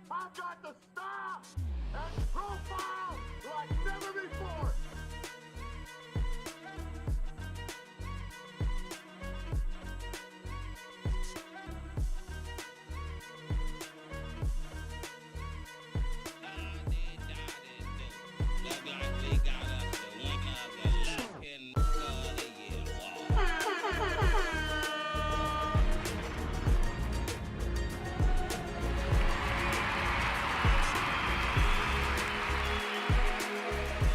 I've got the style and profile like never before.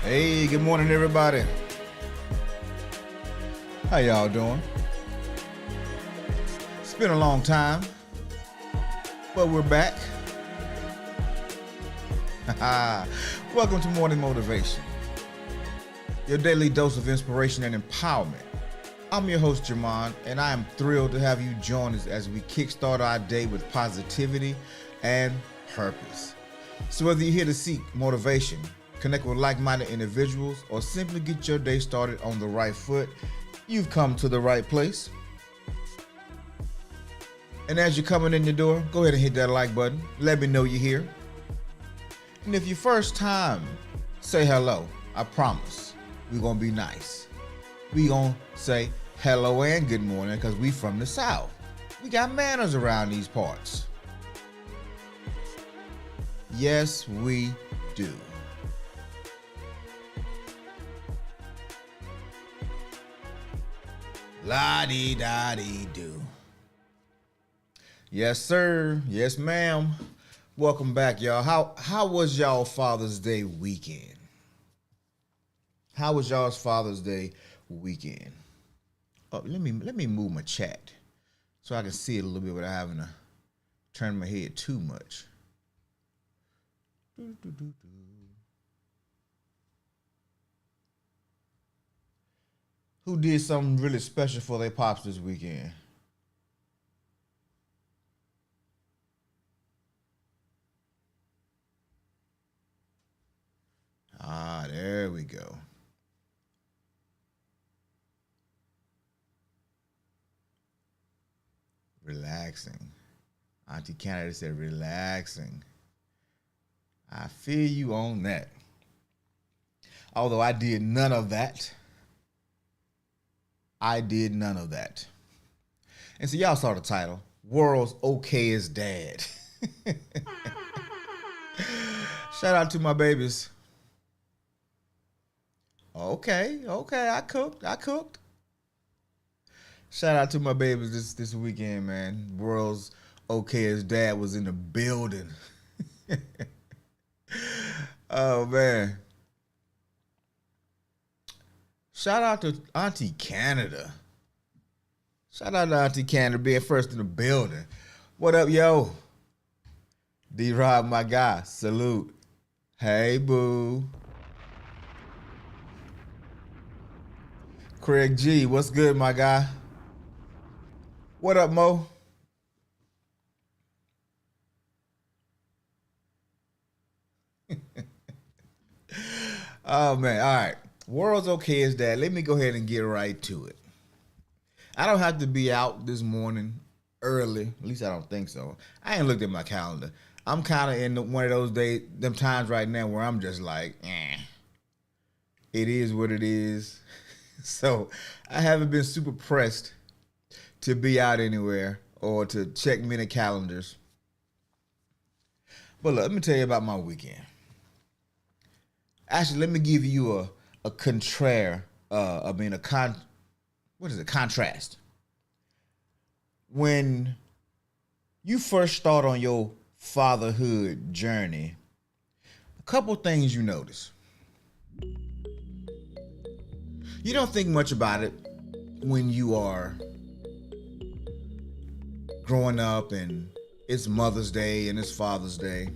Hey, good morning, everybody. How y'all doing? It's been a long time, but we're back. Welcome to Morning Motivation, your daily dose of inspiration and empowerment. I'm your host, Jamon, and I am thrilled to have you join us as we kickstart our day with positivity and purpose. So whether you're here to seek motivation, connect with like-minded individuals, or simply get your day started on the right foot, you've come to the right place. And as you're coming in the door, go ahead and hit that like button. Let me know you're here. And if your first time, say hello. I promise we're going to be nice. We're going to say hello and good morning because we from the South. We got manners around these parts. Yes, we do. La-dee-da-dee-do. Yes, sir. Yes, ma'am. Welcome back, y'all. How was y'all Father's Day weekend? How was y'all's Father's Day weekend? Oh, let me move my chat so I can see it a little bit without having to turn my head too much. Who did something really special for their pops this weekend? Ah, there we go. Relaxing. Auntie Canada said relaxing. I feel you on that. Although I did none of that. And so y'all saw the title, World's Okayest Dad. Shout out to my babies. Okay, I cooked. Shout out to my babies this weekend, man. World's Okayest Dad was in the building. Oh, man. Shout out to Auntie Canada. Shout out to Auntie Canada being first in the building. What up, yo? D-Rob, my guy. Salute. Hey, boo. Craig G, what's good, my guy? What up, Mo? Oh, man. All right. World's Okayest Dad. Let me go ahead and get right to it. I don't have to be out this morning early. At least I don't think so. I ain't looked at my calendar. I'm kind of in one of those days, them times right now where I'm just like, it is what it is. So I haven't been super pressed to be out anywhere or to check many calendars. But look, let me tell you about my weekend. Actually, let me give you a contrast. When you first start on your fatherhood journey, a couple things you notice. You don't think much about it when you are growing up and it's Mother's Day and it's Father's Day.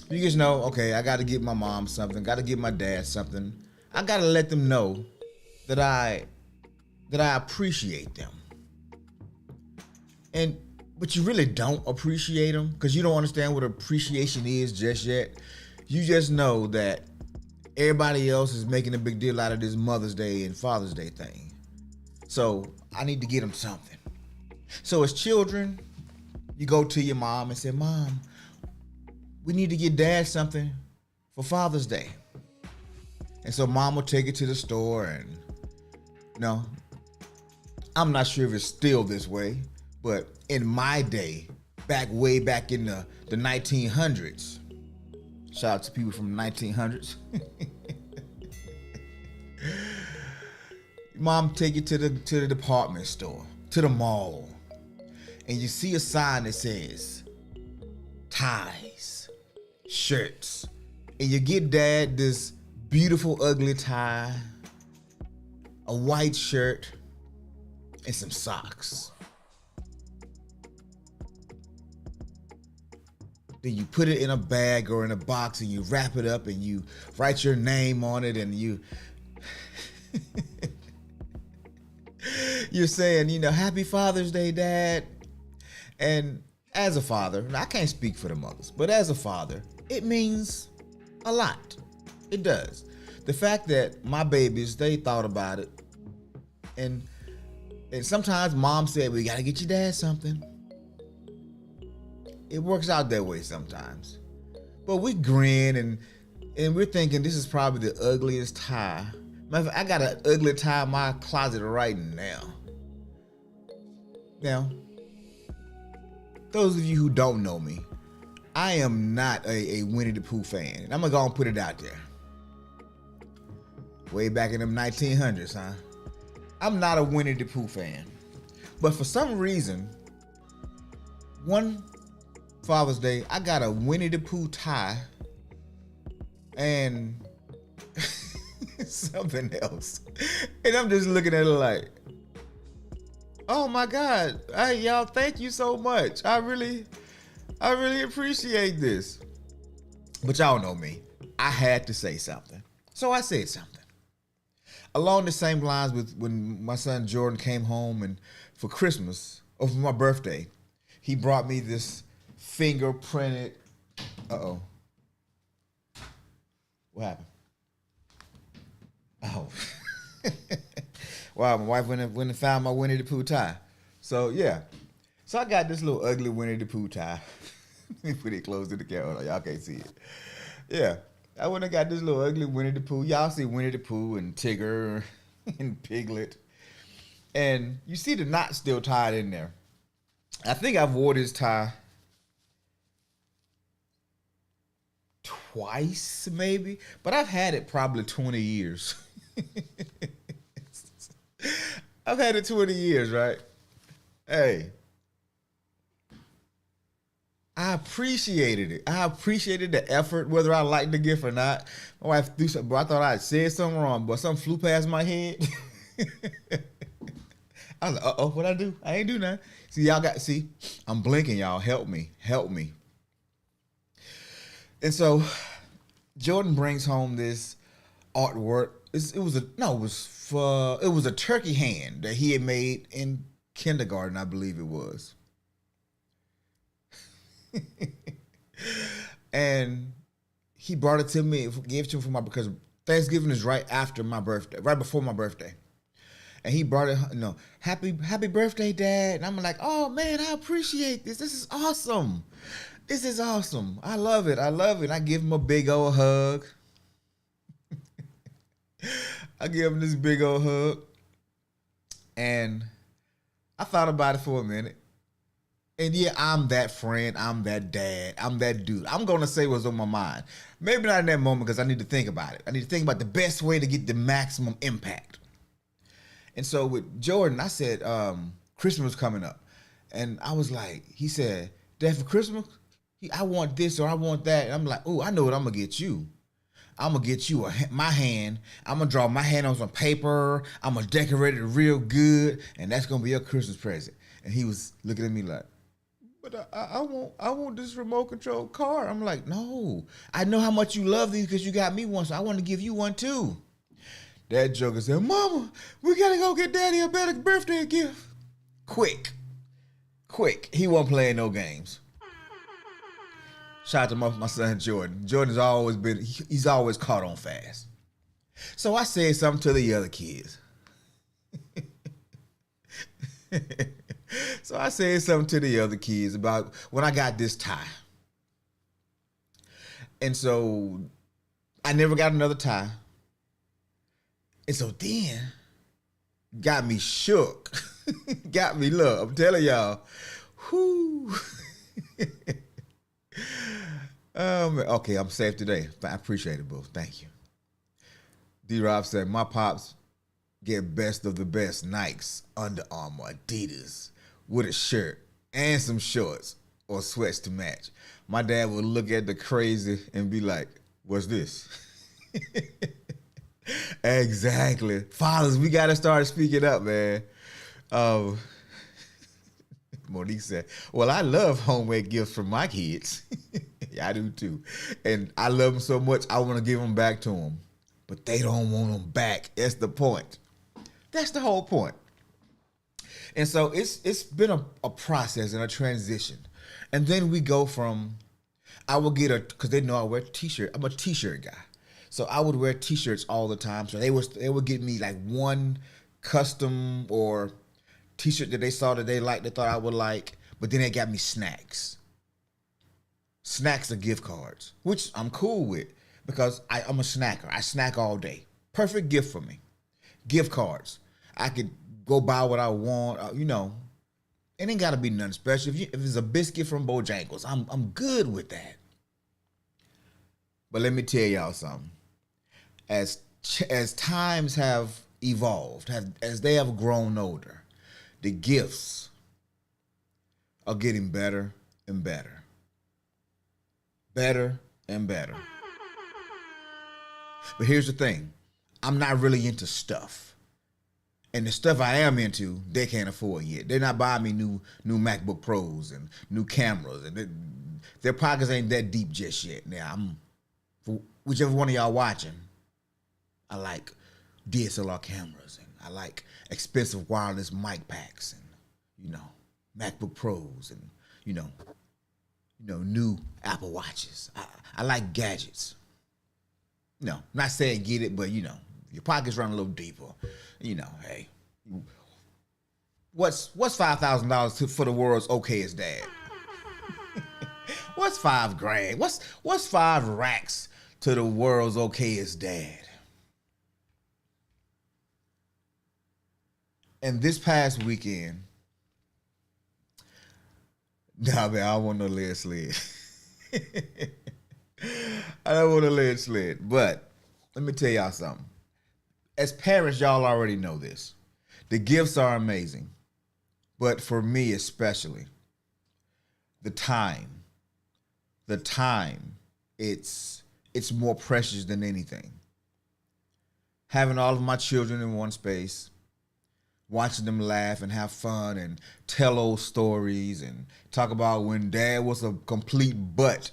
You just know, okay, I got to give my mom something, got to give my dad something. I got to let them know that I appreciate them. But you really don't appreciate them because you don't understand what appreciation is just yet. You just know that Everybody else is making a big deal out of this Mother's Day and Father's Day thing. So I need to get them something. So as children, you go to your mom and say, Mom, we need to get Dad something for Father's Day. And so Mom will take it to the store and, I'm not sure if it's still this way, but in my day, way back in the 1900s, shout out to people from the 1900s. Mom take you to the department store, to the mall, and you see a sign that says ties, shirts, and you get Dad this beautiful ugly tie, a white shirt, and some socks. Then you put it in a bag or in a box and you wrap it up and you write your name on it and you're saying, Happy Father's Day, Dad. And as a father, I can't speak for the mothers, but as a father, it means a lot. It does. The fact that my babies, they thought about it. And sometimes Mom said, we got to get your dad something. It works out that way sometimes. But we grin and we're thinking this is probably the ugliest tie. I got an ugly tie in my closet right now. Now, those of you who don't know me, I am not a Winnie the Pooh fan. I'm going to go and put it out there. Way back in them 1900s, huh? I'm not a Winnie the Pooh fan. But for some reason, one Father's Day, I got a Winnie the Pooh tie and something else. And I'm just looking at it like, oh my God, y'all, thank you so much. I really appreciate this. But y'all know me. I had to say something. So I said something. Along the same lines with when my son Jordan came home and for Christmas, or for my birthday, he brought me this fingerprinted, what happened? Oh. Wow, my wife went and found my Winnie the Pooh tie. So yeah. So I got this little ugly Winnie the Pooh tie. Let me put it close to the camera. Y'all can't see it. Yeah. I went and got this little ugly Winnie the Pooh. Y'all see Winnie the Pooh and Tigger and Piglet. And you see the knot still tied in there. I think I've wore this tie twice, maybe. But I've had it probably 20 years. I've had it 20 years, right? Hey. I appreciated it. I appreciated the effort, whether I liked the gift or not. My wife threw something, but I thought I said something wrong, but something flew past my head. I was like, what'd I do? I ain't do nothing. See, I'm blinking, y'all. Help me. And so Jordan brings home this artwork. It was a turkey hand that he had made in kindergarten, I believe it was. And he brought it to me, gave it to me because Thanksgiving is right after my birthday, right before my birthday. And he brought it, happy birthday, Dad. And I'm like, oh man, I appreciate this. This is awesome. I love it. I give him a big old hug. I give him this big old hug. And I thought about it for a minute. And yeah, I'm that friend. I'm that dad. I'm that dude. I'm going to say what's on my mind. Maybe not in that moment because I need to think about it. I need to think about the best way to get the maximum impact. And so with Jordan, I said, Christmas was coming up. And I was like, he said, Dad, for Christmas, I want this or I want that. And I'm like, oh, I know what I'm going to get you. I'm going to get you my hand. I'm going to draw my hand on some paper. I'm going to decorate it real good. And that's going to be your Christmas present. And he was looking at me like, but I want this remote control car. I'm like, no, I know how much you love these because you got me one, so I want to give you one too. That joker said, Mama, we got to go get Daddy a better birthday gift. Quick. He wasn't playing no games. Shout out to my son Jordan. Jordan's always been, he's always caught on fast. So I said something to the other kids. So I said something to the other kids about when I got this tie. And so I never got another tie. And so then got me shook. Got me, look, I'm telling y'all. Whoo. Okay, I'm safe today. I appreciate it, boo. Thank you. D-Rob said, my pops get best of the best Nikes, Under Armour, Adidas, with a shirt and some shorts or sweats to match. My dad would look at the crazy and be like, what's this? Exactly. Fathers, we got to start speaking up, man. Monique said, well, I love homemade gifts from my kids. Yeah, I do too. And I love them so much, I want to give them back to them. But they don't want them back. That's the point. That's the whole point. And so it's been a process and a transition. And then we go from, I will get because they know I wear t-shirt. I'm a t-shirt guy. So I would wear t-shirts all the time. So they would get me like one custom or t-shirt that they saw that they liked, they thought I would like. But then they got me snacks. Snacks are gift cards, which I'm cool with because I'm a snacker. I snack all day. Perfect gift for me. Gift cards. I could go buy what I want. You know, it ain't got to be nothing special. If it's a biscuit from Bojangles, I'm good with that. But let me tell y'all something. As times have evolved, as they have grown older, the gifts are getting better and better. Better and better. But here's the thing. I'm not really into stuff. And the stuff I am into, they can't afford yet. They're not buying me new MacBook Pros and new cameras. And their pockets ain't that deep just yet. Now, for whichever one of y'all watching, I like DSLR cameras and I like expensive wireless mic packs and, you know, MacBook Pros and, you know, new Apple Watches. I like gadgets. No, not saying get it, but, you know, your pockets run a little deeper. You know, hey, what's $5,000 for the world's okayest dad? What's $5,000? What's 5 racks to the world's okayest dad? And this past weekend, nah, man, I don't want no lead sled. I don't want a lead sled. But let me tell y'all something. As parents, y'all already know this. The gifts are amazing. But for me especially, the time, it's more precious than anything. Having all of my children in one space, watching them laugh and have fun and tell old stories and talk about when dad was a complete butt.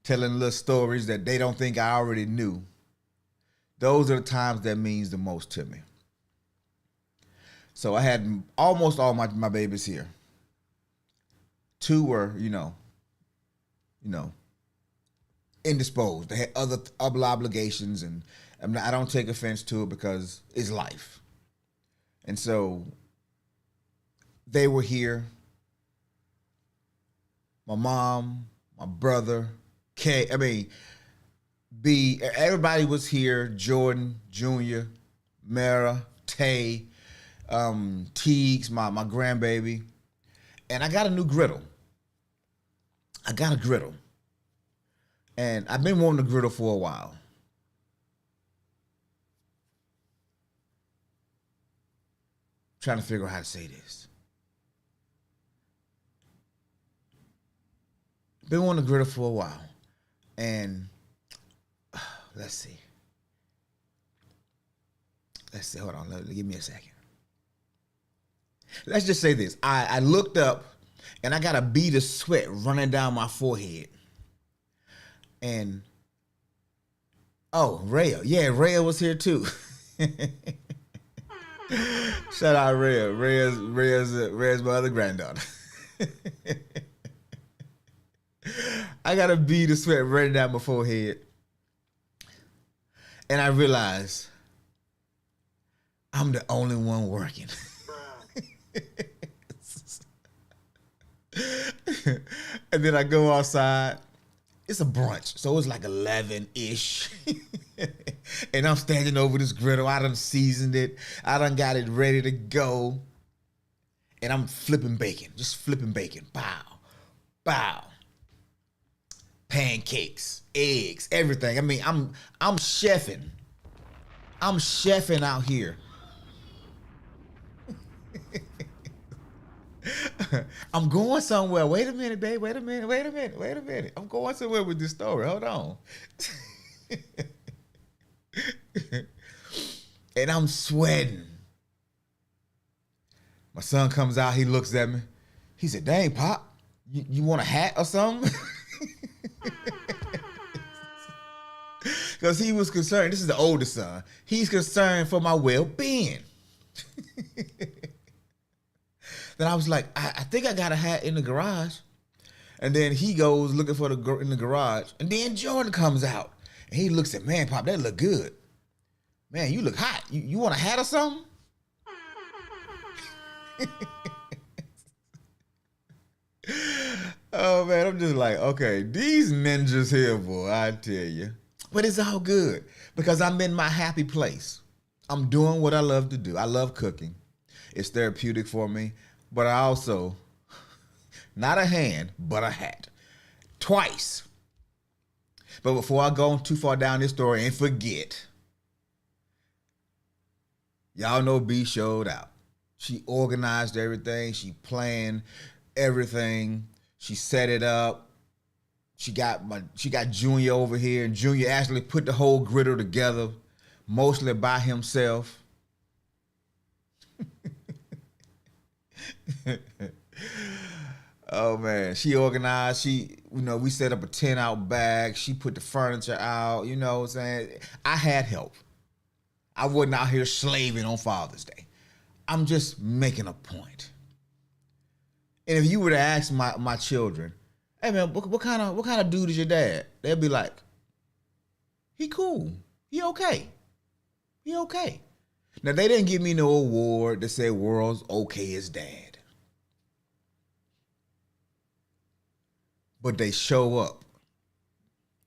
Telling little stories that they don't think I already knew. Those are the times that means the most to me. So I had almost all my babies here. 2 were, you know, indisposed. They had other obligations, and I don't take offense to it because it's life. And so they were here. My mom, my brother, everybody was here. Jordan, Junior, Mara, Tay, Teagues, my grandbaby. And I got a new griddle. And I've been wanting a griddle for a while. Trying to figure out how to say this. Been wanting a griddle for a while. And let's see. Hold on. Give me a second. Let's just say this. I looked up and I got a bead of sweat running down my forehead. And, oh, Rhea. Yeah, Rhea was here too. Shout out Rhea. Rhea's my other granddaughter. I got a bead of sweat running down my forehead. And I realized I'm the only one working. And then I go outside. It's a brunch, so it's like 11-ish. And I'm standing over this griddle. I done seasoned it. I done got it ready to go. And I'm flipping bacon, just flipping bacon. Bow, bow. Pancakes, eggs, everything. I mean, I'm chefing. I'm chefing out here. I'm going somewhere. Wait a minute, babe. Wait a minute. I'm going somewhere with this story. Hold on. And I'm sweating. My son comes out. He looks at me. He said, dang, Pop, you want a hat or something? Because he was concerned. This is the oldest son. He's concerned for my well-being. Then I was like, I think I got a hat in the garage. And then he goes looking for in the garage. And then Jordan comes out. And he looks at, man, Pop, that look good. Man, you look hot. You want a hat or something? Oh, man, I'm just like, okay, these ninjas here, boy, I tell you. But it's all good because I'm in my happy place. I'm doing what I love to do. I love cooking. It's therapeutic for me. But I also, not a hand, but a hat. Twice. But before I go too far down this story and forget, y'all know B showed out. She organized everything. She planned everything. She set it up. She got Junior over here, and Junior actually put the whole griddle together, mostly by himself. Oh man, she organized. We set up a tent out back. She put the furniture out. You know what I'm saying? I had help. I wasn't out here slaving on Father's Day. I'm just making a point. And if you were to ask my children, hey man, what kind of dude is your dad? They'll be like, he cool. He okay. He okay. Now they didn't give me no award that said world's okayest dad. But they show up.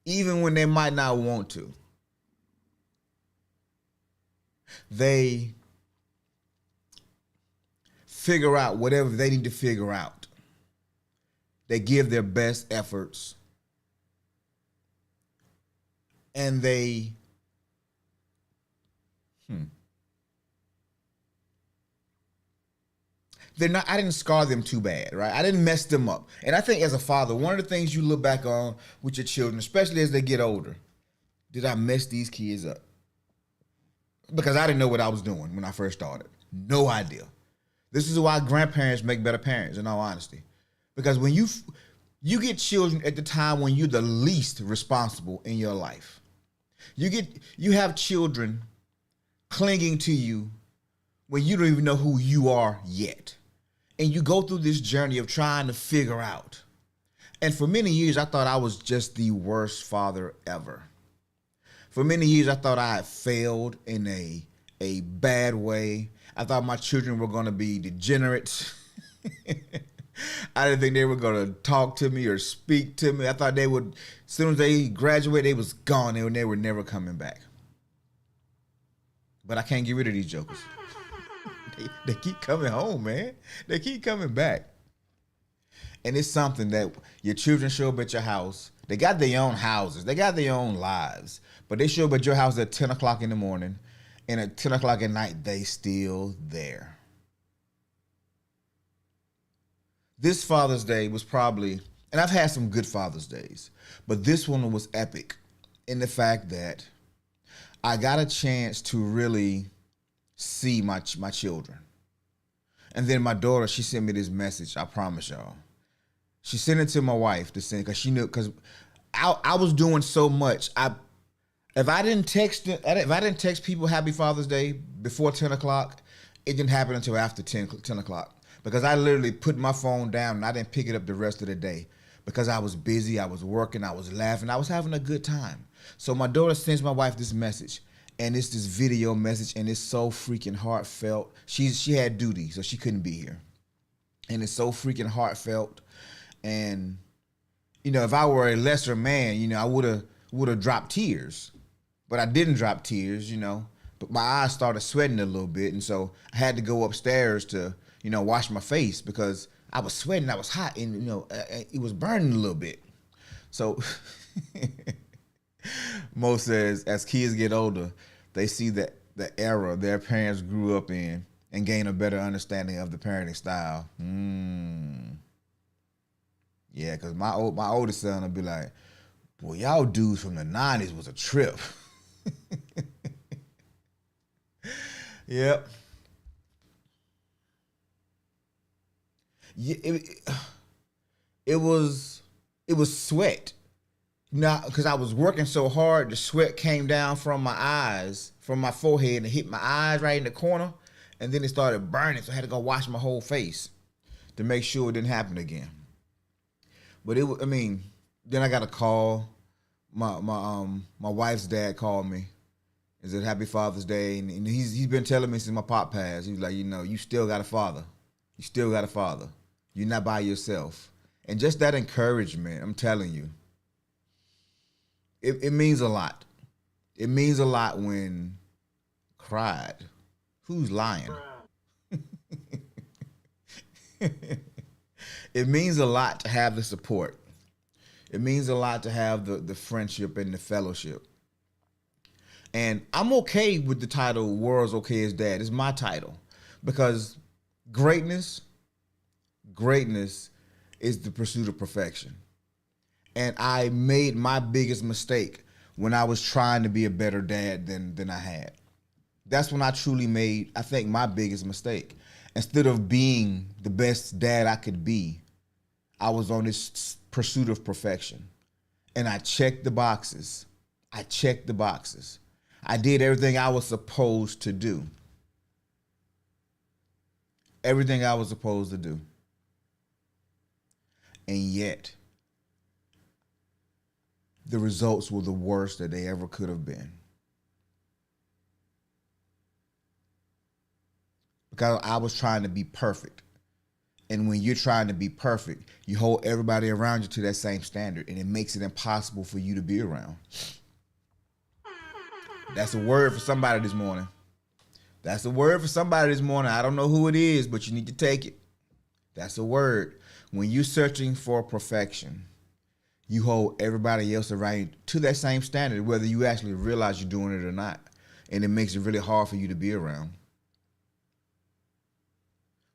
Even when they might not want to. They figure out whatever they need to figure out. They give their best efforts. And they I didn't scar them too bad, right? I didn't mess them up. And I think as a father, one of the things you look back on with your children, especially as they get older, did I mess these kids up? Because I didn't know what I was doing when I first started. No idea. This is why grandparents make better parents, in all honesty. Because when you get children at the time when you're the least responsible in your life. You have children clinging to you when you don't even know who you are yet. And you go through this journey of trying to figure out. And for many years, I thought I was just the worst father ever. For many years, I thought I had failed in a bad way. I thought my children were going to be degenerates. I didn't think they were going to talk to me or speak to me. I thought they would, as soon as they graduated, they was gone and they were never coming back. But I can't get rid of these jokers. They keep coming home, man. They keep coming back. And it's something that your children show up at your house. They got their own houses. They got their own lives. But they show up at your house at 10 o'clock in the morning. And at 10 o'clock at night, they still there. This Father's Day was probably, and I've had some good Father's Days, but this one was epic in the fact that I got a chance to really see my children. And then my daughter, she sent me this message, I promise y'all. She sent it to my wife to send, because she knew, because I was doing so much. If I didn't text people Happy Father's Day before 10 o'clock, it didn't happen until after 10 o'clock. Because I literally put my phone down and I didn't pick it up the rest of the day. because I was busy, I was working, I was laughing, I was having a good time. So my daughter sends my wife this message, and it's this video message, and it's so freaking heartfelt. She had duty, so she couldn't be here, and it's so freaking heartfelt. And if I were a lesser man, I would have dropped tears, but I didn't drop tears, But my eyes started sweating a little bit, and so I had to go upstairs to wash my face because I was sweating, I was hot, and it was burning a little bit. So Mo says, as kids get older, they see that the era their parents grew up in and gain a better understanding of the parenting style. Yeah, because my oldest son will be like, boy, y'all dudes from the 90s was a trip. Yep. Yeah, it was sweat. Now, because I was working so hard, the sweat came down from my eyes, from my forehead, and hit my eyes right in the corner, and then it started burning. So I had to go wash my whole face to make sure it didn't happen again. But then I got a call. My wife's dad called me. He said, "Happy Father's Day," and he's been telling me since my pop passed. He's like, you still got a father. You still got a father. You're not by yourself. And just that encouragement, I'm telling you, it means a lot. It means a lot when cried. Who's lying? It means a lot to have the support. It means a lot to have the friendship and the fellowship. And I'm okay with the title, World's Okayest Dad. It's my title. Because greatness is the pursuit of perfection. And I made my biggest mistake when I was trying to be a better dad than I had. That's when I truly made, I think, my biggest mistake. Instead of being the best dad I could be, I was on this pursuit of perfection. And I checked the boxes. I did everything I was supposed to do. Everything I was supposed to do. And yet, the results were the worst that they ever could have been. Because I was trying to be perfect. And when you're trying to be perfect, you hold everybody around you to that same standard, and it makes it impossible for you to be around. That's a word for somebody this morning. I don't know who it is, but you need to take it. That's a word. When you're searching for perfection, you hold everybody else around you to that same standard, whether you actually realize you're doing it or not. And it makes it really hard for you to be around.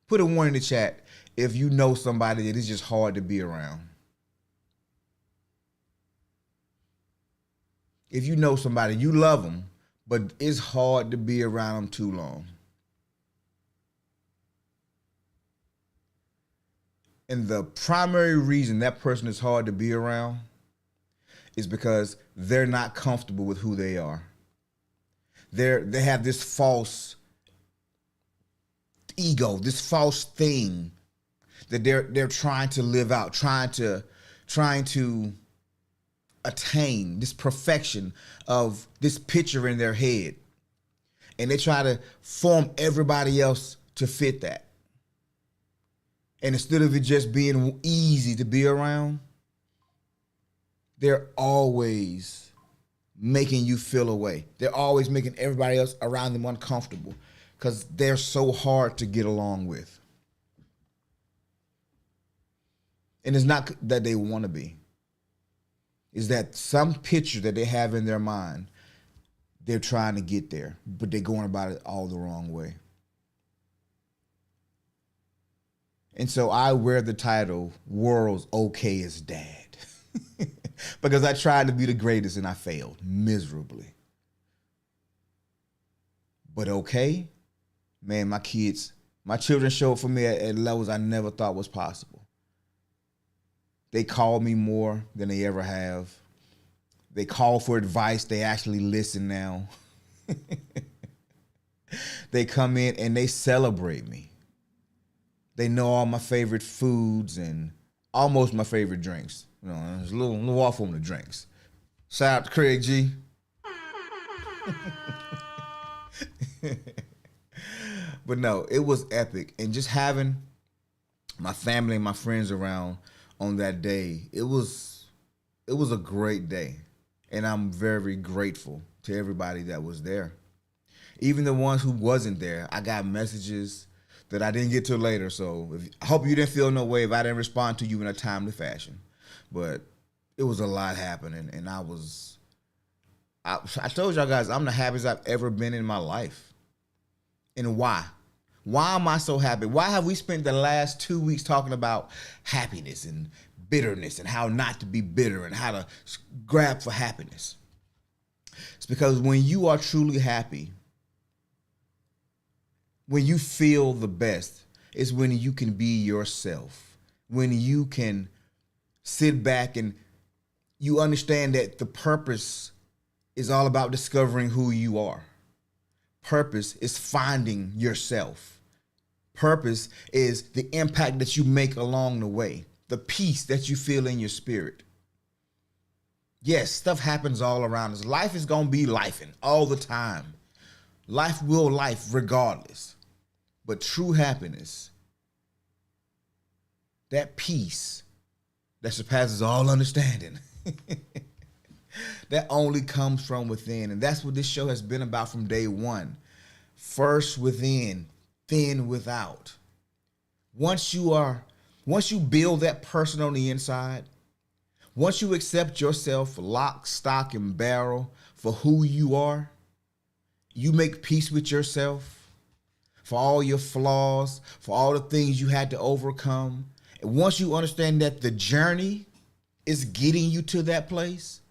Put a 1 in the chat if you know somebody that is just hard to be around. If you know somebody, you love them, but it's hard to be around them too long. And the primary reason that person is hard to be around is because they're not comfortable with who they are. They have this false ego, this false thing that they're trying to live out, trying to attain this perfection of this picture in their head. And they try to form everybody else to fit that. And instead of it just being easy to be around, they're always making you feel away. They're always making everybody else around them uncomfortable because they're so hard to get along with. And it's not that they want to be. It's that some picture that they have in their mind, they're trying to get there, but they're going about it all the wrong way. And so I wear the title, World's Okayest Dad. Because I tried to be the greatest and I failed miserably. But okay, man, my children showed for me at levels I never thought was possible. They call me more than they ever have. They call for advice. They actually listen now. They come in and they celebrate me. They know all my favorite foods and almost my favorite drinks. You know, there's a little off on the drinks. Shout out to Craig G. But no, it was epic. And just having my family and my friends around on that day, it was a great day. And I'm very grateful to everybody that was there. Even the ones who wasn't there, I got messages that I didn't get to later. So I hope you didn't feel no way if I didn't respond to you in a timely fashion. But it was a lot happening, and I told y'all guys, I'm the happiest I've ever been in my life. And why? Why am I so happy? Why have we spent the last 2 weeks talking about happiness and bitterness and how not to be bitter and how to grab for happiness? It's because when you are truly happy, when you feel the best, it's when you can be yourself. When you can sit back and you understand that the purpose is all about discovering who you are. Purpose is finding yourself. Purpose is the impact that you make along the way, the peace that you feel in your spirit. Yes, stuff happens all around us. Life is going to be lifing all the time. Life will life regardless. But true happiness, that peace that surpasses all understanding, that only comes from within. And that's what this show has been about from day one. First within, then without. Once you build that person on the inside, once you accept yourself lock, stock, and barrel for who you are, you make peace with yourself, for all your flaws, for all the things you had to overcome. And once you understand that the journey is getting you to that place,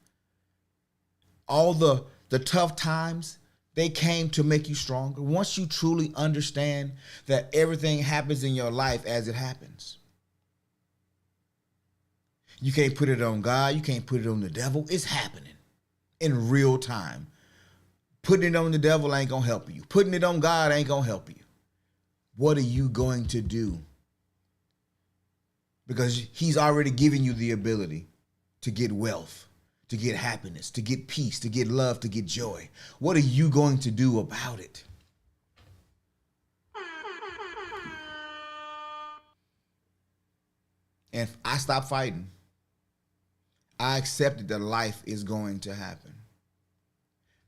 all the tough times, they came to make you stronger. Once you truly understand that everything happens in your life as it happens. You can't put it on God. You can't put it on the devil. It's happening in real time. Putting it on the devil ain't going to help you. Putting it on God ain't going to help you. What are you going to do? Because he's already given you the ability to get wealth, to get happiness, to get peace, to get love, to get joy. What are you going to do about it? And if I stop fighting, I accepted that life is going to happen.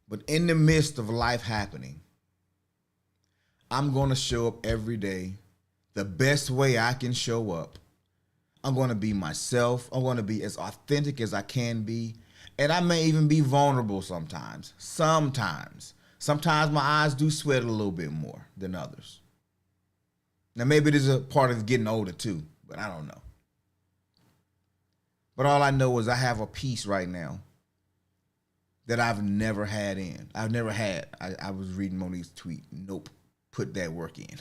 But in the midst of life happening, I'm going to show up every day the best way I can show up. I'm going to be myself. I'm going to be as authentic as I can be. And I may even be vulnerable sometimes. Sometimes my eyes do sweat a little bit more than others. Now, maybe it is a part of getting older too, but I don't know. But all I know is I have a peace right now that I've never had in. I've never had. I was reading Monique's tweet. Nope. Put that work in.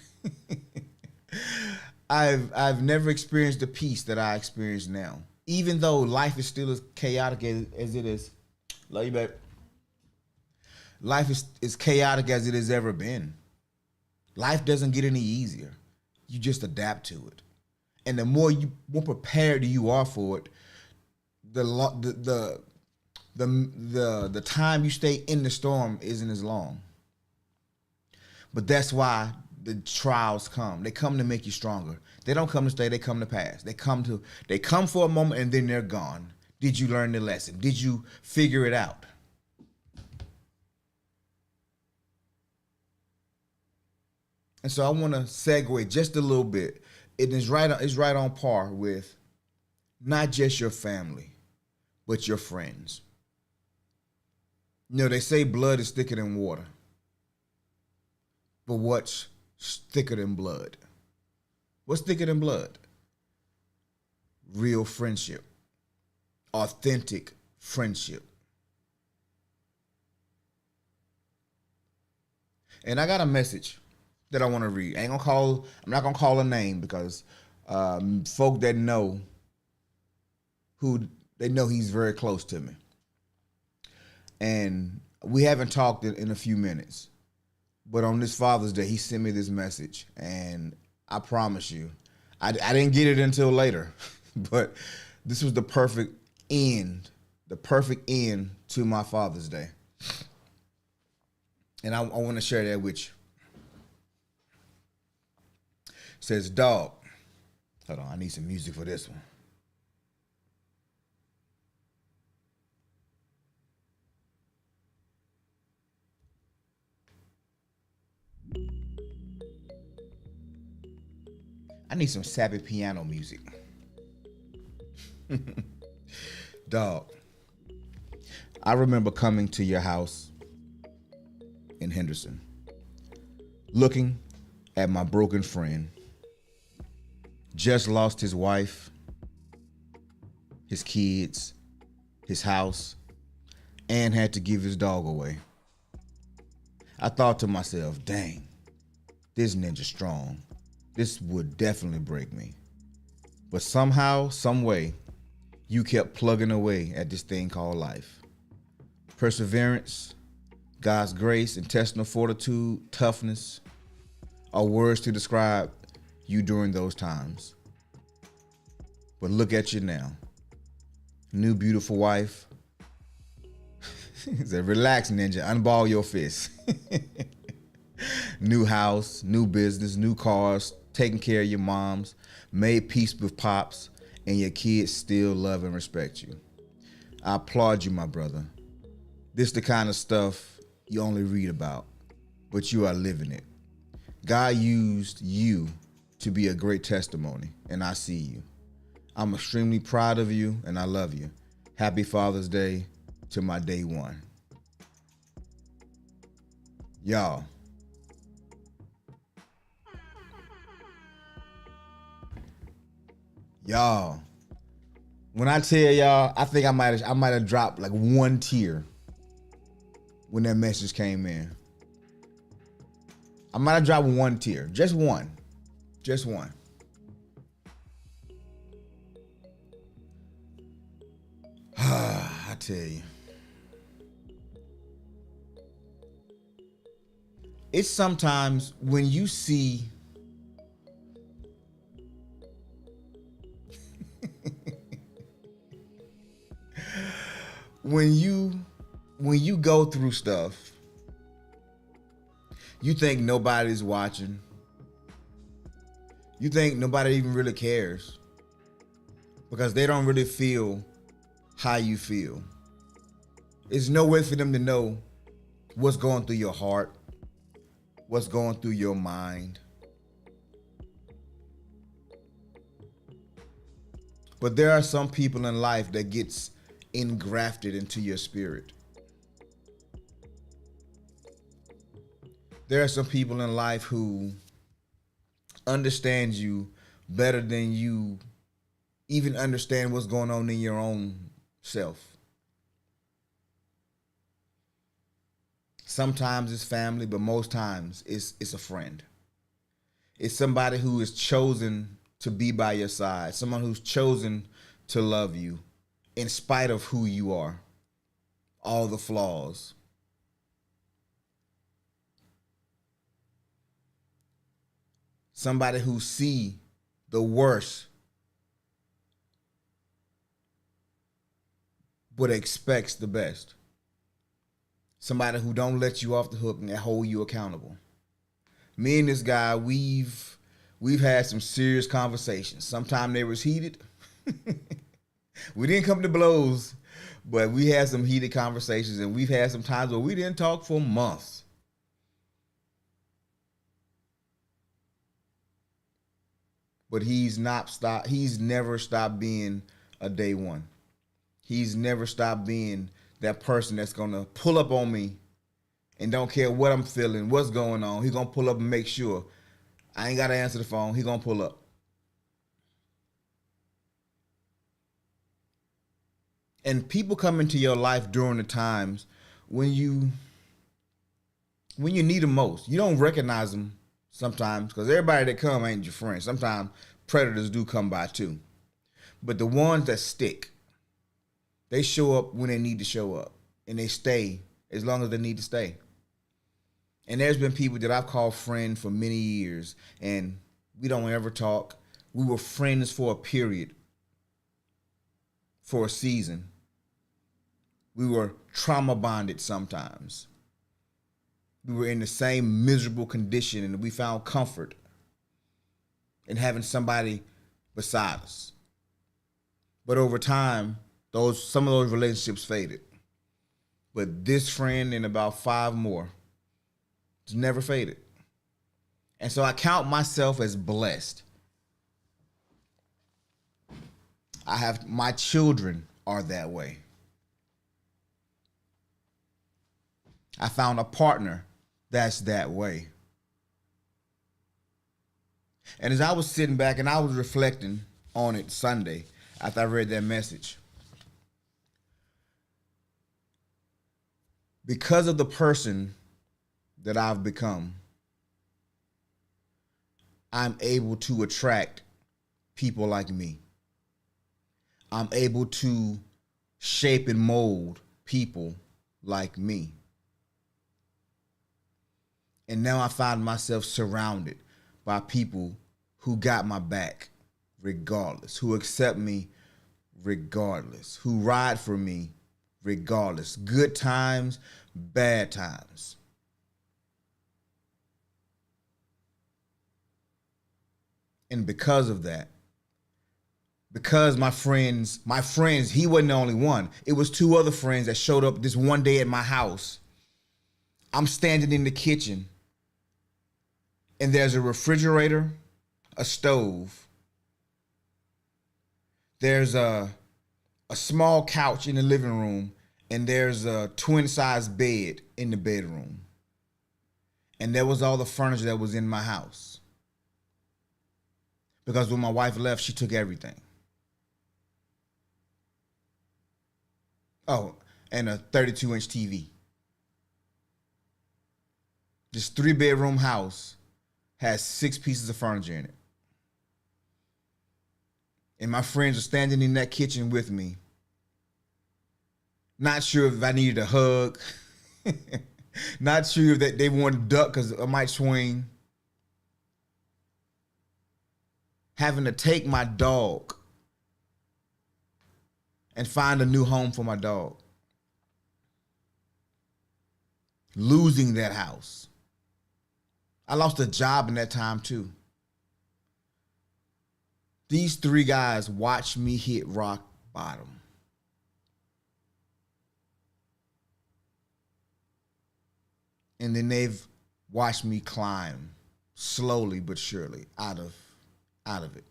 I've never experienced the peace that I experience now. Even though life is still as chaotic as it is. Love you, babe. Life is as chaotic as it has ever been. Life doesn't get any easier. You just adapt to it. And the more prepared you are for it, the time you stay in the storm isn't as long. But that's why the trials come. They come to make you stronger. They don't come to stay, they come to pass. They come for a moment and then they're gone. Did you learn the lesson? Did you figure it out? And so I want to segue just a little bit. It's right on par with not just your family, but your friends. You know, they say blood is thicker than water. But what's thicker than blood? What's thicker than blood? Real friendship. Authentic friendship. And I got a message that I want to read. I'm not gonna call a name because folk that know they know he's very close to me. And we haven't talked in a few minutes. But on this Father's Day, he sent me this message. And I promise you, I didn't get it until later. But this was the perfect end to my Father's Day. And I want to share that with you. It says, dog. Hold on, I need some music for this one. I need some sappy piano music. Dog, I remember coming to your house in Henderson, looking at my broken friend. Just lost his wife, his kids, his house, and had to give his dog away. I thought to myself, dang, this ninja strong. This would definitely break me. But somehow, some way, you kept plugging away at this thing called life. Perseverance, God's grace, intestinal fortitude, toughness are words to describe you during those times. But look at you now. New beautiful wife. He said, relax, ninja, unball your fists. New house, new business, new cars, taking care of your moms, made peace with pops, and your kids still love and respect you. I applaud you, my brother. This the kind of stuff you only read about, but you are living it. God used you to be a great testimony, and I see you. I'm extremely proud of you, and I love you. Happy Father's Day to my day one. Y'all. Y'all. When I tell y'all, I think I might have dropped like one tear when that message came in. I might have dropped one tear. Just one. Just one. I tell you. It's sometimes when you see when you go through stuff, you think nobody's watching. You think nobody even really cares because they don't really feel how you feel. It's no way for them to know what's going through your heart, what's going through your mind. But there are some people in life that gets engrafted into your spirit. There are some people in life who understand you better than you even understand what's going on in your own self. Sometimes it's family, but most times it's a friend. It's somebody who is chosen to be by your side, someone who's chosen to love you in spite of who you are, all the flaws. Somebody who see the worst but expects the best. Somebody who don't let you off the hook and hold you accountable. Me and this guy, we've had some serious conversations. Sometimes they was heated. We didn't come to blows, but we had some heated conversations, and we've had some times where we didn't talk for months. But he's never stopped being a day one. He's never stopped being that person that's gonna pull up on me and don't care what I'm feeling, what's going on. He's gonna pull up and make sure I ain't gotta answer the phone. He's gonna pull up. And people come into your life during the times when you need them most. You don't recognize them sometimes because everybody that come ain't your friend. Sometimes predators do come by too. But the ones that stick, they show up when they need to show up. And they stay as long as they need to stay. And there's been people that I've called friend for many years, and we don't ever talk. We were friends for a period. for a season. We were trauma bonded sometimes. We were in the same miserable condition, and we found comfort in having somebody beside us. But over time, some of those relationships faded. But this friend and about 5 more just never faded. And so I count myself as blessed. My children are that way. I found a partner that's that way. And as I was sitting back and I was reflecting on it Sunday after I read that message, because of the person that I've become, I'm able to attract people like me. I'm able to shape and mold people like me. And now I find myself surrounded by people who got my back regardless, who accept me regardless, who ride for me regardless. Good times, bad times. And because of that, because my friends, he wasn't the only one. It was 2 other friends that showed up this one day at my house. I'm standing in the kitchen, and there's a refrigerator, a stove. There's a small couch in the living room, and there's a twin-size bed in the bedroom. And there was all the furniture that was in my house. Because when my wife left, she took everything. Oh, and a 32-inch TV. This 3-bedroom house has 6 pieces of furniture in it. And my friends are standing in that kitchen with me. Not sure if I needed a hug. Not sure if they wanted to duck because I might swing. Having to take my dog and find a new home for my dog. Losing that house. I lost a job in that time too. These 3 guys watched me hit rock bottom. And then they've watched me climb slowly but surely out of it.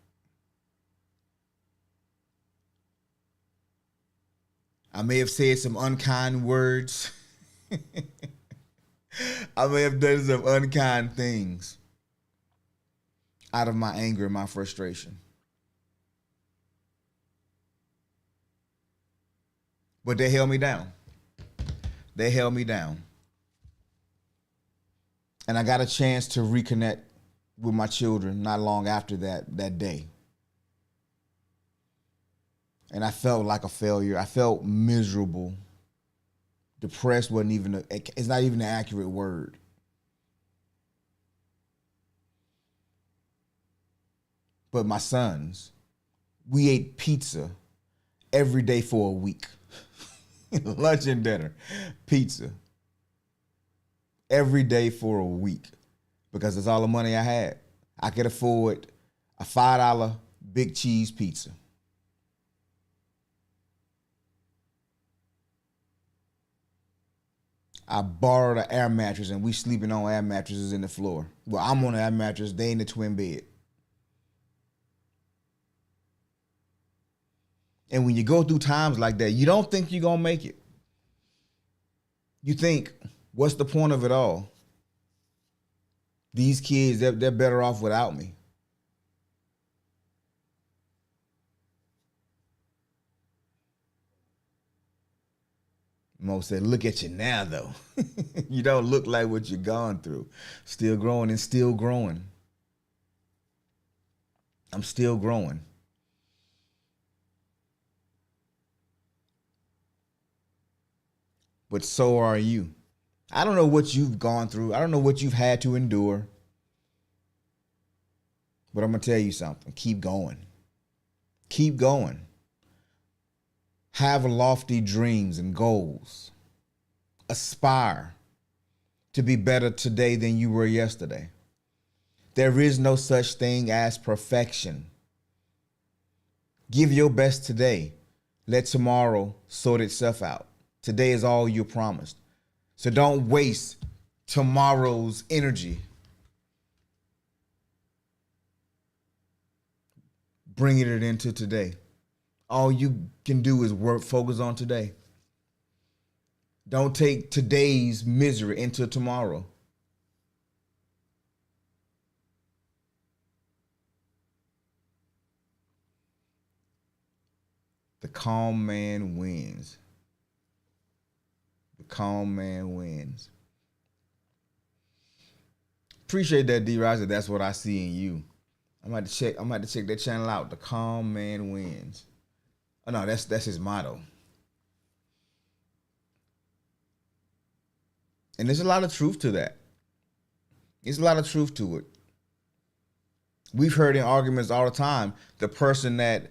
I may have said some unkind words. I may have done some unkind things out of my anger and my frustration. But they held me down. They held me down. And I got a chance to reconnect with my children not long after that day. And I felt like a failure. I felt miserable. Depressed it's not even an accurate word. But my sons, we ate pizza every day for a week. Lunch and dinner, pizza. Every day for a week. Because that's all the money I had. I could afford a $5 big cheese pizza. I borrowed an air mattress and we sleeping on air mattresses in the floor. Well, I'm on an air mattress, they in the twin bed. And when you go through times like that, you don't think you're going to make it. You think, what's the point of it all? These kids, they're better off without me. Mo said, look at you now, though. You don't look like what you're going through. Still growing and still growing. I'm still growing. But so are you. I don't know what you've gone through. I don't know what you've had to endure. But I'm going to tell you something. Keep going. Keep going. Have lofty dreams and goals. Aspire to be better today than you were yesterday. There is no such thing as perfection. Give your best today. Let tomorrow sort itself out. Today is all you're promised. So don't waste tomorrow's energy. Bringing it into today. All you can do is focus on today. Don't take today's misery into tomorrow. The calm man wins. The calm man wins. Appreciate that, D-Roger. That's what I see in you. I'm about to check that channel out. The calm man wins. Oh no, that's his motto. And there's a lot of truth to that. There's a lot of truth to it. We've heard in arguments all the time, the person that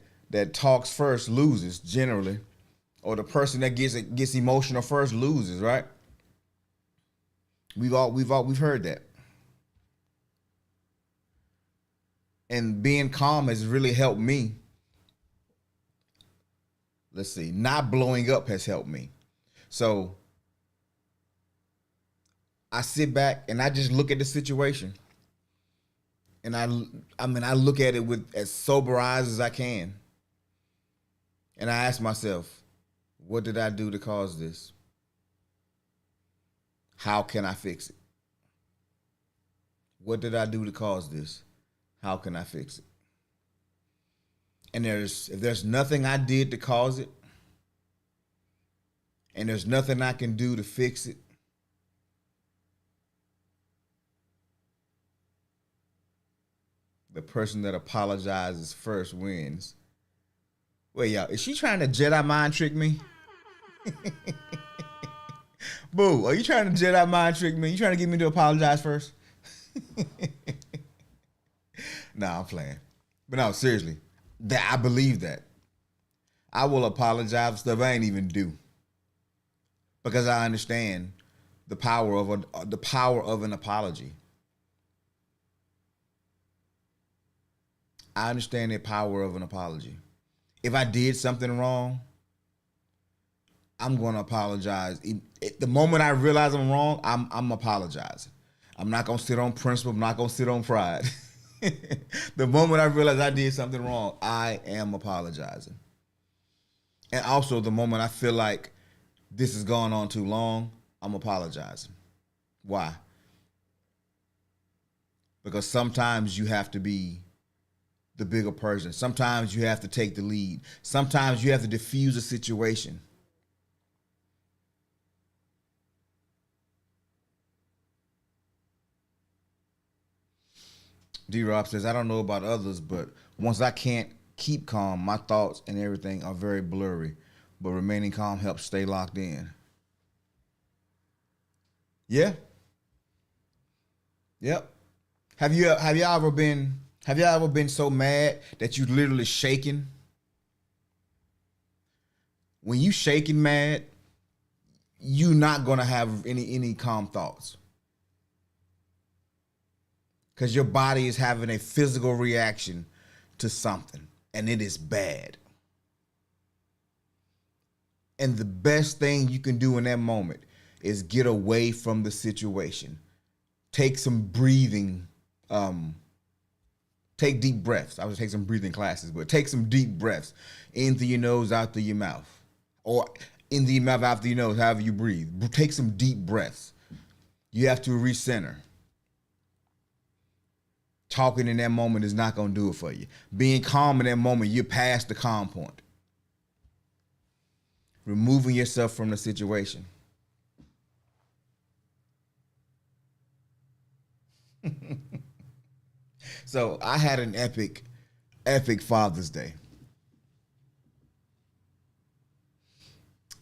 talks first loses generally, or the person that gets emotional first loses, right? We've heard that. And being calm has really helped me. Let's see, not blowing up has helped me. So I sit back and I just look at the situation. And I look at it with as sober eyes as I can. And I ask myself, what did I do to cause this? How can I fix it? What did I do to cause this? How can I fix it? And if there's nothing I did to cause it, and there's nothing I can do to fix it, the person that apologizes first wins. Wait, y'all, is she trying to Jedi mind trick me? Boo, are you trying to Jedi mind trick me? You trying to get me to apologize first? Nah, I'm playing. But no, seriously, I believe that. I will apologize for stuff I ain't even do. Because I understand the power of an apology. I understand the power of an apology. If I did something wrong, I'm going to apologize. The moment I realize I'm wrong, I'm apologizing. I'm not going to sit on principle. I'm not going to sit on pride. The moment I realize I did something wrong, I am apologizing. And also, the moment I feel like this has gone on too long, I'm apologizing. Why? Because sometimes you have to be the bigger person. Sometimes you have to take the lead. Sometimes you have to diffuse a situation. D-Rob says, I don't know about others, but once I can't keep calm, my thoughts and everything are very blurry, but remaining calm helps stay locked in. Yeah. Yep. Have you ever been so mad that you literally shaking? When you shaking mad, you're not gonna have any calm thoughts. Because your body is having a physical reaction to something, and it is bad. And the best thing you can do in that moment is get away from the situation. Take some breathing, take deep breaths. I would take some breathing classes, but take some deep breaths in through your nose, out through your mouth. Or in through your mouth, out through your nose, however you breathe. Take some deep breaths. You have to recenter. Talking in that moment is not going to do it for you. Being calm in that moment, you're past the calm point. Removing yourself from the situation. So I had an epic Father's Day.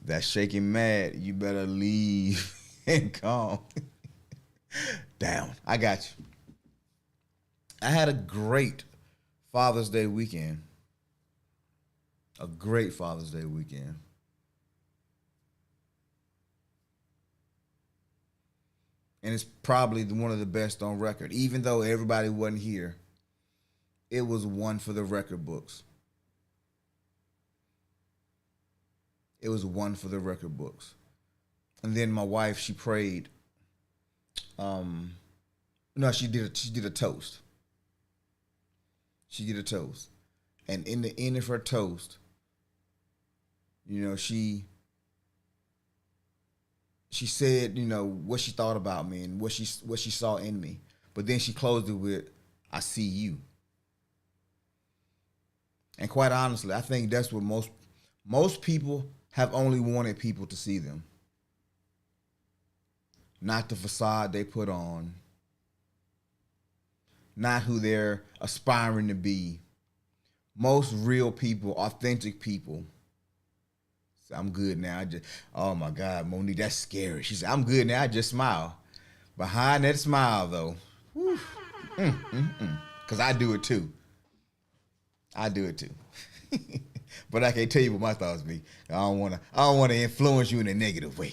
That shaking mad, you better leave and calm. Down. I got you. I had a great Father's Day weekend. A great Father's Day weekend. And it's probably one of the best on record. Even though everybody wasn't here, it was one for the record books. It was one for the record books. And then my wife, she prayed. No, she did a toast. She did a toast. And in the end of her toast, she said, what she thought about me and what she saw in me. But then she closed it with, I see you. And quite honestly, I think that's what most people have only wanted people to see them. Not the facade they put on. Not who they're aspiring to be. Most real people, authentic people. So I'm good now. Oh my God, Monique, that's scary. She said, I'm good now. I just smile. Behind that smile, though, because I do it too. I do it too. But I can't tell you what my thoughts be. I don't want to influence you in a negative way.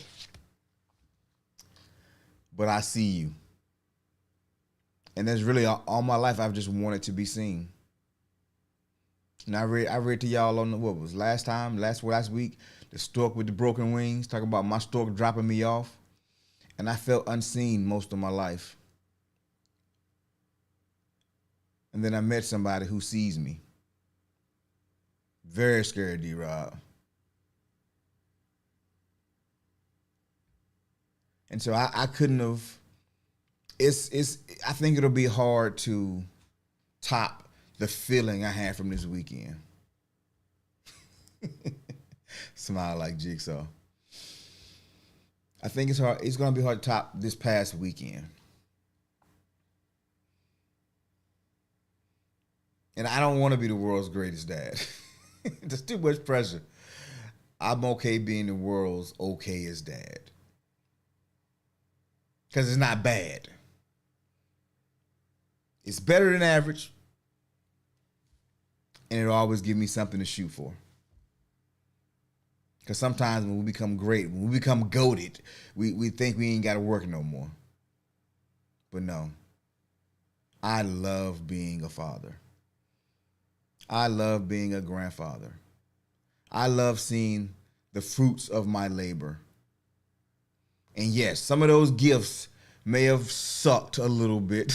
But I see you. And that's really all my life I've just wanted to be seen. And I read to y'all on what was last week, the stork with the broken wings, talking about my stork dropping me off. And I felt unseen most of my life. And then I met somebody who sees me. Very scared, D-Rob. And so I couldn't have. I think it'll be hard to top the feeling I had from this weekend. Smile like Jigsaw. I think it's hard. It's gonna be hard to top this past weekend. And I don't want to be the world's greatest dad. There's too much pressure. I'm okay being the world's okayest dad. Because it's not bad. It's better than average. And it'll always give me something to shoot for. Because sometimes when we become great, when we become goated, we think we ain't got to work no more. But no. I love being a father. I love being a grandfather. I love seeing the fruits of my labor. And yes, some of those gifts may have sucked a little bit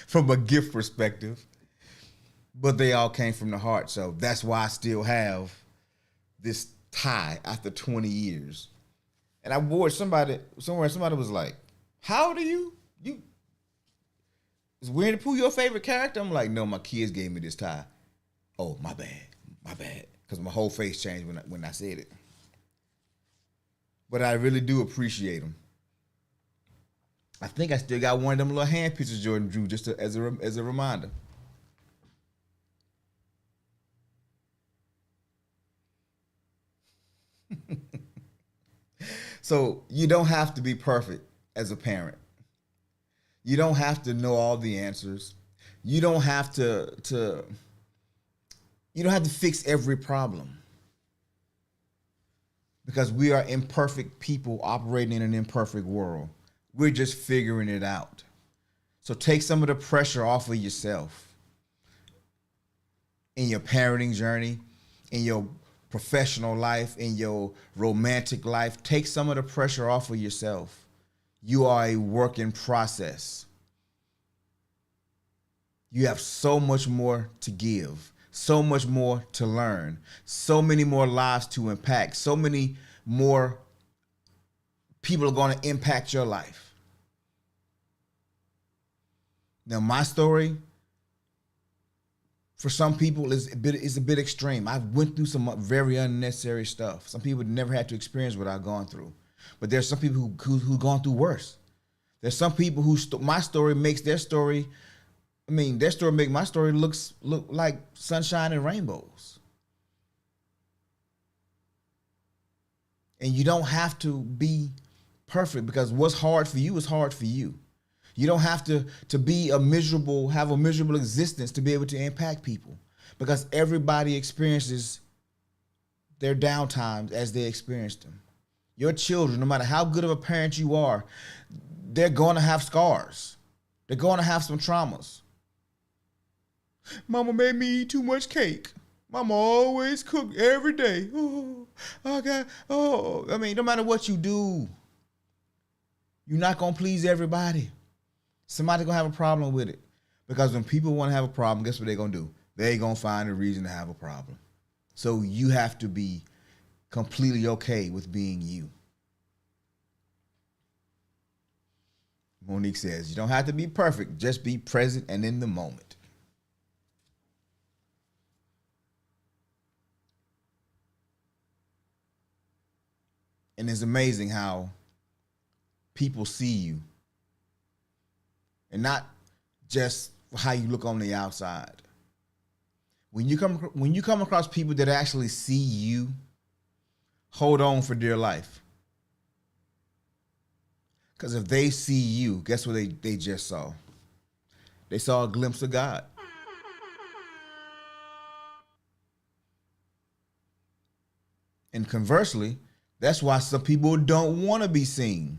from a gift perspective, but they all came from the heart. So that's why I still have this tie after 20 years. And I wore somebody was like, how old are you? Is Winnie the Pooh your favorite character? I'm like, no, my kids gave me this tie. Oh, my bad. Because my whole face changed when I said it. But I really do appreciate them. I think I still got one of them little hand pictures Jordan drew just as a reminder. So you don't have to be perfect as a parent. You don't have to know all the answers. You don't have to fix every problem. Because we are imperfect people operating in an imperfect world. We're just figuring it out. So take some of the pressure off of yourself in your parenting journey, in your professional life, in your romantic life. Take some of the pressure off of yourself. You are a work in process. You have so much more to give, so much more to learn, so many more lives to impact, so many more people are going to impact your life. Now, my story, for some people, is a bit extreme. I went through some very unnecessary stuff. Some people never had to experience what I've gone through. But there's some people who've gone through worse. There's some people my story makes their story. Their story make my story look like sunshine and rainbows. And you don't have to be perfect, because what's hard for you is hard for you. You don't have to have a miserable existence to be able to impact people, because everybody experiences their downtimes as they experience them. Your children, no matter how good of a parent you are, they're going to have scars. They're going to have some traumas. Mama made me eat too much cake. Mama always cooked every day. I mean, no matter what you do, you're not going to please everybody. Somebody's going to have a problem with it. Because when people want to have a problem, guess what they're going to do? They're going to find a reason to have a problem. So you have to be completely okay with being you. Monique says, you don't have to be perfect. Just be present and in the moment. And it's amazing how people see you. And not just how you look on the outside. When you come across people that actually see you, hold on for dear life. Because if they see you, guess what they just saw? They saw a glimpse of God. And conversely, that's why some people don't want to be seen.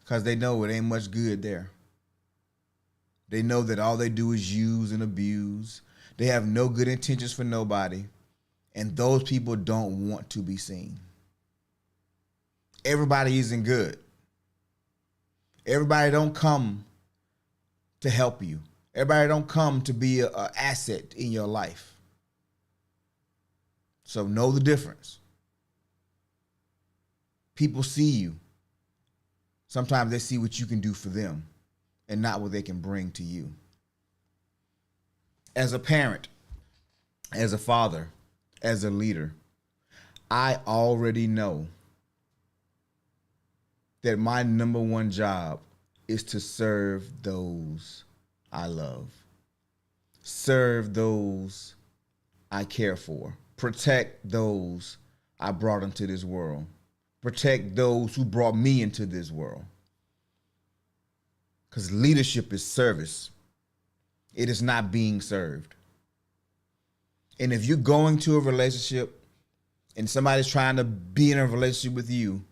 Because they know it ain't much good there. They know that all they do is use and abuse. They have no good intentions for nobody. And those people don't want to be seen. Everybody isn't good. Everybody don't come to help you. Everybody don't come to be an asset in your life. So know the difference. People see you. Sometimes they see what you can do for them and not what they can bring to you. As a parent, as a father, as a leader, I already know that my number one job is to serve those I love. Serve those I care for. Protect those I brought into this world. Protect those who brought me into this world. Because leadership is service. It is not being served. And if you're going to a relationship and somebody's trying to be in a relationship with you,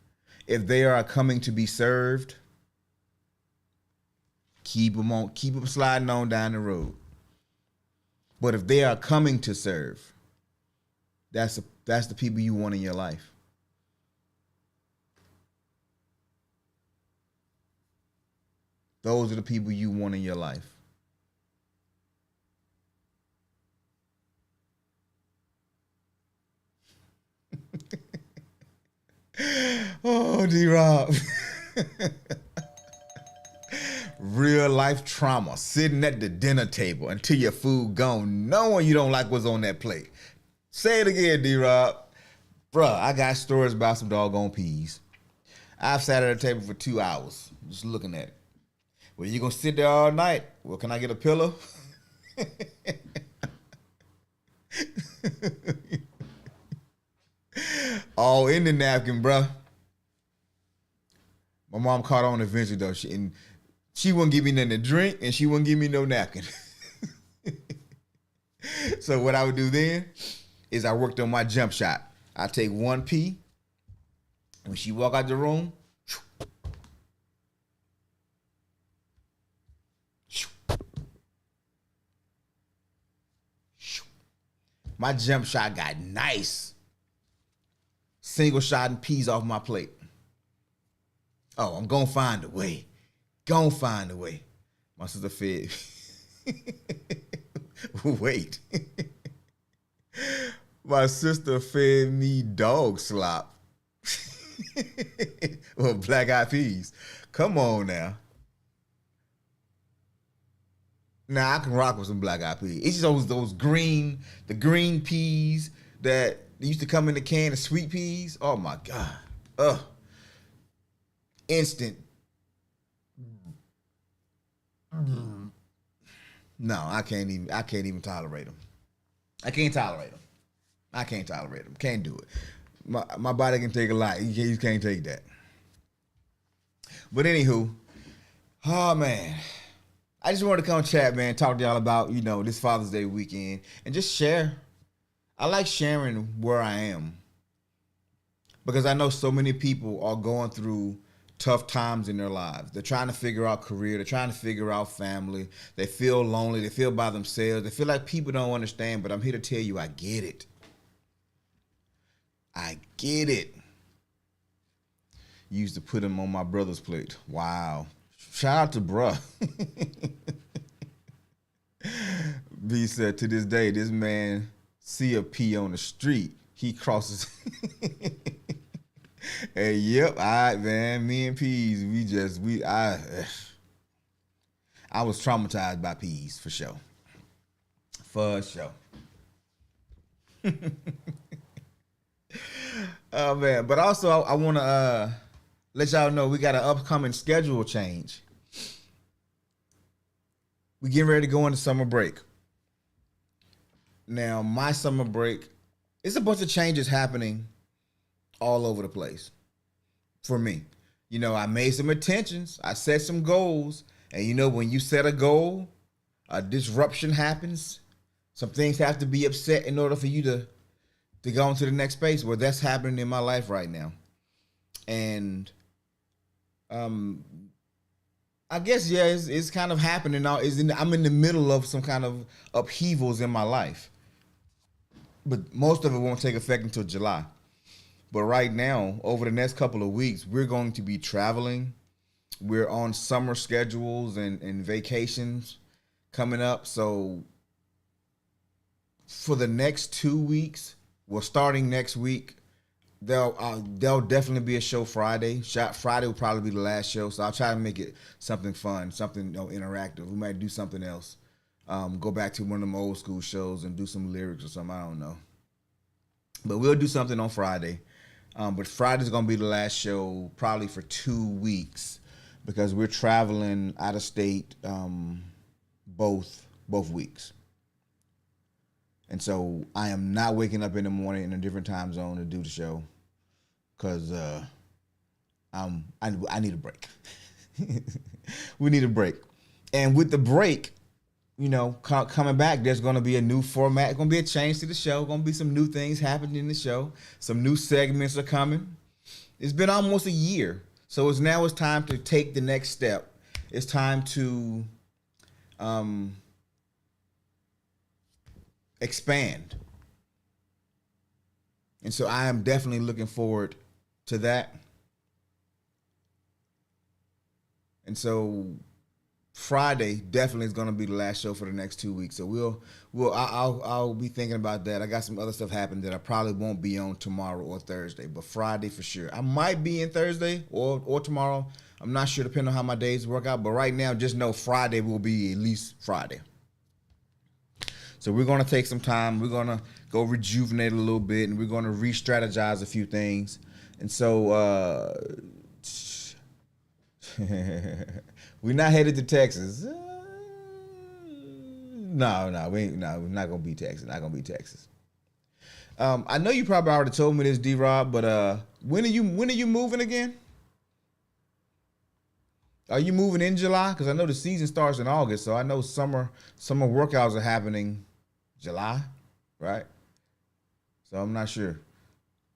if they are coming to be served, keep them sliding on down the road. But if they are coming to serve, that's the people you want in your life. Those are the people you want in your life. Oh, D-Rob. Real life trauma, sitting at the dinner table until your food gone, knowing you don't like what's on that plate. Say it again, D-Rob. Bruh, I got stories about some doggone peas. I've sat at a table for 2 hours just looking at it. Well, you gonna sit there all night? Well, can I get a pillow? All in the napkin, bruh. My mom caught on eventually though. She wouldn't give me nothing to drink and she wouldn't give me no napkin. So what I would do then is I worked on my jump shot. I take one pee. When she walk out the room, my jump shot got nice. Single shot and peas off my plate. Oh, I'm gonna find a way. Gonna find a way. My sister fed. Wait. My sister fed me dog slop. Well, black-eyed peas. Come on now. Now I can rock with some black-eyed peas. It's just those green peas that used to come in the can of sweet peas. Oh my God. Ugh. Instant. No, I can't even tolerate them. I can't tolerate them. Can't do it. My body can take a lot. You can't take that. But anywho, oh man. I just wanted to come chat, man, talk to y'all about, this Father's Day weekend and just share. I like sharing where I am. because I know so many people are going through tough times in their lives. They're trying to figure out career. They're trying to figure out family. They feel lonely. They feel by themselves. They feel like people don't understand, but I'm here to tell you, I get it. I get it. Used to put him on my brother's plate. Wow. Shout out to bruh. B said, to this day, this man see a P on the street. He crosses. Hey, yep, all right, man. Me and Peas, I was traumatized by Peas for sure. For sure. Oh man, but also I want to let y'all know we got an upcoming schedule change. We getting ready to go into summer break. Now, my summer break, it's a bunch of changes happening all over the place for me. You know, I made some intentions, I set some goals, and you know, when you set a goal, a disruption happens. Some things have to be upset in order for you to go on to the next space. Well, that's happening in my life right now. And I guess, yeah, it's kind of happening now. I'm in the middle of some kind of upheavals in my life. But most of it won't take effect until July. But right now, over the next couple of weeks, we're going to be traveling. We're on summer schedules and vacations coming up. So for the next 2 weeks, well, starting next week, there'll definitely be a show Friday. Friday will probably be the last show, so I'll try to make it something fun, something interactive. We might do something else. Go back to one of them old school shows and do some lyrics or something. I don't know. But we'll do something on Friday. But Friday's gonna be the last show, probably for 2 weeks, because we're traveling out of state both weeks. And so I am not waking up in the morning in a different time zone to do the show, because I need a break. We need a break. And with the break, you know, coming back, there's going to be a new format. Going to be a change to the show. Going to be some new things happening in the show. Some new segments are coming. It's been almost a year. So it's time to take the next step. It's time to expand. And so I am definitely looking forward to that. And so Friday definitely is going to be the last show for the next 2 weeks. So I'll be thinking about that. I got some other stuff happening that I probably won't be on tomorrow or Thursday, but Friday for sure. I might be in Thursday or tomorrow. I'm not sure, depending on how my days work out. But right now, just know Friday will be at least Friday. So we're going to take some time. We're going to go rejuvenate a little bit, and we're going to re-strategize a few things. And so we're not headed to Texas. No, we're not gonna be Texas. Not gonna be Texas. I know you probably already told me this, D-Rob, but when are you moving again? Are you moving in July? Because I know the season starts in August, so I know summer workouts are happening July, right? So I'm not sure.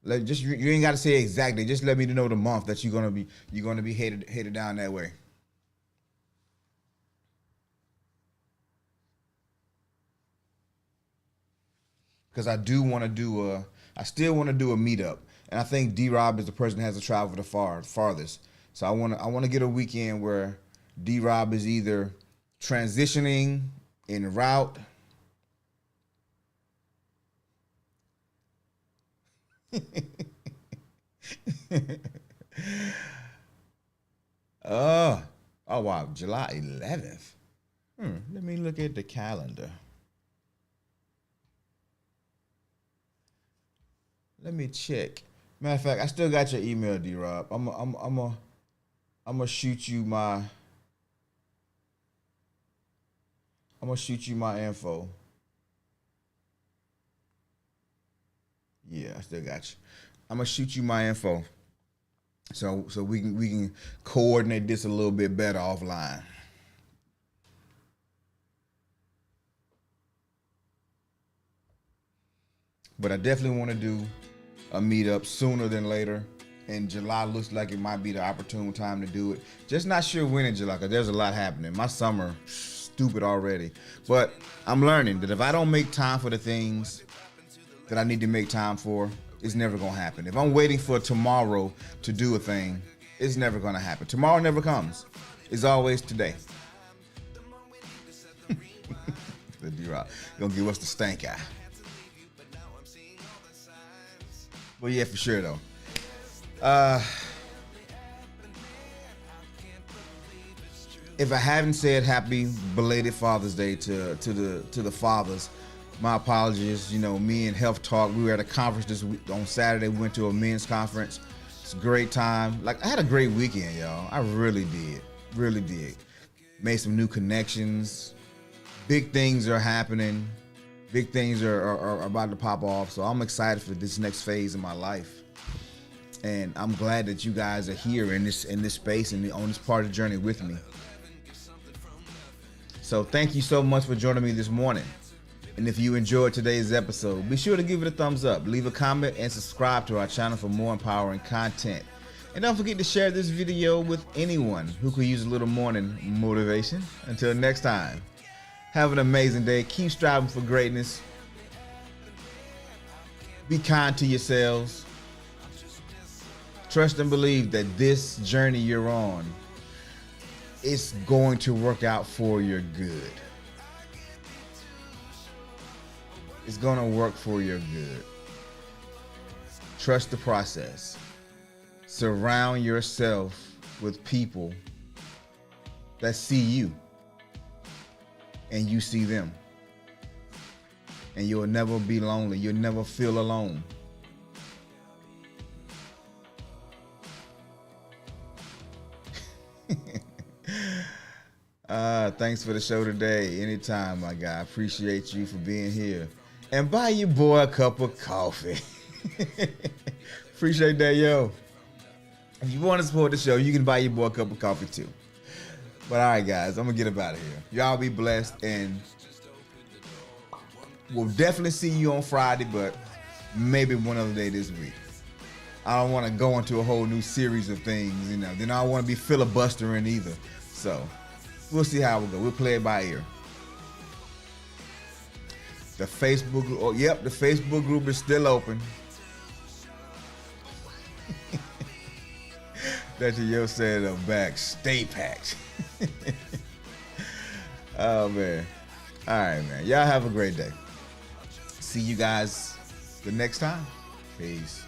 You ain't got to say exactly. Just let me know the month that you're gonna be headed down that way. Because I still want to do a meetup, and I think D-Rob is the person that has to travel the farthest. So I want to get a weekend where D-Rob is either transitioning en route. Oh wow, July 11th. Let me look at the calendar. Let me check. Matter of fact, I still got your email, D-Rob. I'm gonna shoot you my info. Yeah, I still got you. I'm gonna shoot you my info, so we can coordinate this a little bit better offline. But I definitely want to do a meetup sooner than later. And July looks like it might be the opportune time to do it. Just not sure when in July, because there's a lot happening. My summer, stupid already. But I'm learning that if I don't make time for the things that I need to make time for, it's never going to happen. If I'm waiting for tomorrow to do a thing, it's never going to happen. Tomorrow never comes. It's always today. The D-Rock gonna give us the stank eye. Well, yeah, for sure though. If I haven't said happy belated Father's Day to the fathers, my apologies. You know, me and Health Talk, we were at a conference this week on Saturday. We went to a men's conference. It's a great time. Like, I had a great weekend, y'all. I really did. Made some new connections. Big things are happening. Big things are about to pop off. So I'm excited for this next phase of my life. And I'm glad that you guys are here in this space and on this part of the journey with me. So thank you so much for joining me this morning. And if you enjoyed today's episode, be sure to give it a thumbs up, leave a comment, and subscribe to our channel for more empowering content. And don't forget to share this video with anyone who could use a little morning motivation. Until next time, have an amazing day. Keep striving for greatness. Be kind to yourselves. Trust and believe that this journey you're on is going to work out for your good. It's going to work for your good. Trust the process. Surround yourself with people that see you and you see them. And you'll never be lonely. You'll never feel alone. Thanks for the show today. Anytime, my guy. Appreciate you for being here. And buy your boy a cup of coffee. Appreciate that, yo. If you want to support the show, you can buy your boy a cup of coffee too. But all right, guys, I'm going to get up out of here. Y'all be blessed, and we'll definitely see you on Friday, but maybe one other day this week. I don't want to go into a whole new series of things, you know. Then I don't want to be filibustering either. So we'll see how we go. We'll play it by ear. The Facebook group, the Facebook group is still open. That's what yo said I'm back. Stay packed. Oh, man. All right, man. Y'all have a great day. See you guys the next time. Peace.